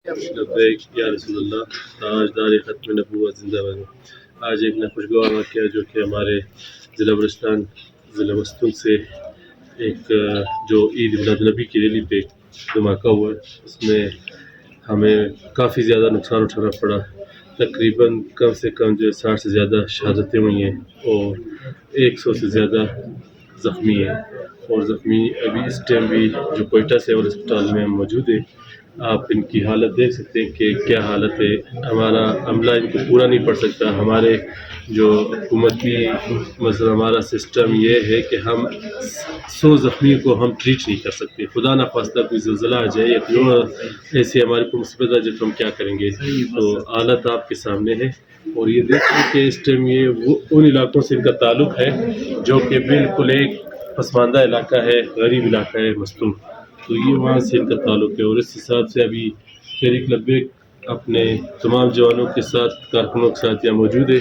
لبیک یا رسول اللہ، تاجدار ختم نبوت زندہ باد۔ آج ایک ناخوشگوار واقعہ جو کہ ہمارے ضلع بلوچستان ضلع مستون سے ایک جو عید میلاد نبی کی ریلی پہ دھماکہ ہوا ہے، اس میں ہمیں کافی زیادہ نقصان اٹھانا پڑا۔ تقریباً کم سے کم جو 60 سے زیادہ شہادتیں ہوئی ہیں اور 100 سے زیادہ زخمی ہیں، اور زخمی ابھی اس ٹائم بھی جو کوئٹہ سے اور اسپتال میں موجود ہے۔ آپ ان کی حالت دیکھ سکتے ہیں کہ کیا حالت ہے۔ ہمارا عملہ ان کو پورا نہیں پڑ سکتا۔ ہمارے جو حکومتی مثلا ہمارا سسٹم یہ ہے کہ ہم 100 زخمی کو ہم ٹریٹ نہیں کر سکتے۔ خدا نخواستہ کوئی زلزلہ آ جائے یا کوئی ایسی ہمارے کو مصیبت آ جائے تو ہم کیا کریں گے؟ تو حالت آپ کے سامنے ہے، اور یہ دیکھیں کہ اس ٹائم یہ وہ ان علاقوں سے ان کا تعلق ہے جو کہ بالکل ایک پسماندہ علاقہ ہے، غریب علاقہ ہے مستون، تو یہ وہاں سے ان کا تعلق ہے۔ اور اس حساب سے ابھی تحریک لبیک اپنے تمام جوانوں کے ساتھ، کارکنوں کے ساتھ یہاں موجود ہے۔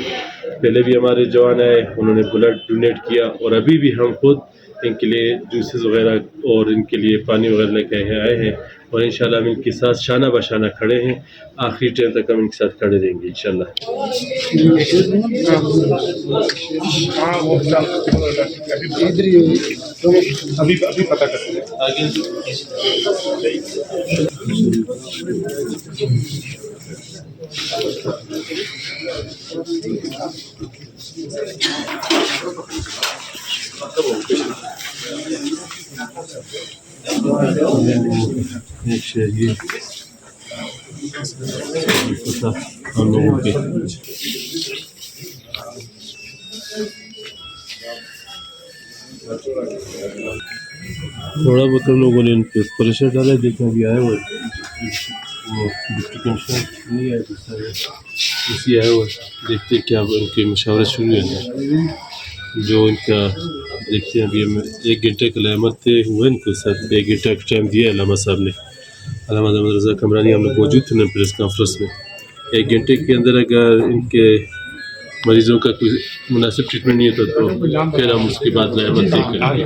پہلے بھی ہمارے جوان آئے، انہوں نے بلڈ ڈونیٹ کیا، اور ابھی بھی ہم خود ان کے لیے جوسز وغیرہ اور ان کے لیے پانی وغیرہ لے کے آئے ہیں، اور انشاءاللہ ہم ان کے ساتھ شانہ بشانہ کھڑے ہیں۔ آخری ٹائم تک ہم ان کے ساتھ کھڑے رہیں گے انشاءاللہ۔ ابھی پتہ کرتے ہیں آگے۔ ہم لوگوں کے تھوڑا بہت ہم لوگوں نے ان پہ پریشر ڈالا ہے، دیکھیں ابھی آئے ہوئے وہ ڈپٹی کمشنر نہیں آئے، دوسرا اسی آئے ہوئے، دیکھتے کیا ان کی مشاورت شروع ہے جو ان کا دیکھتے ہیں۔ ابھی ہم 1 گھنٹے کا علامت ہوئے ان کو ساتھ 1 گھنٹہ کا ٹائم دیا ہے علامہ صاحب نے، علامہ احمد رضا کمرانی، ہم لوگ موجود تھے نا پریس کانفرنس میں۔ 1 گھنٹے کے اندر اگر ان کے مریضوں کا کوئی مناسب ٹریٹمنٹ نہیں ہوتا تو پھر ہم اس کی بات علامت طے کریں گے۔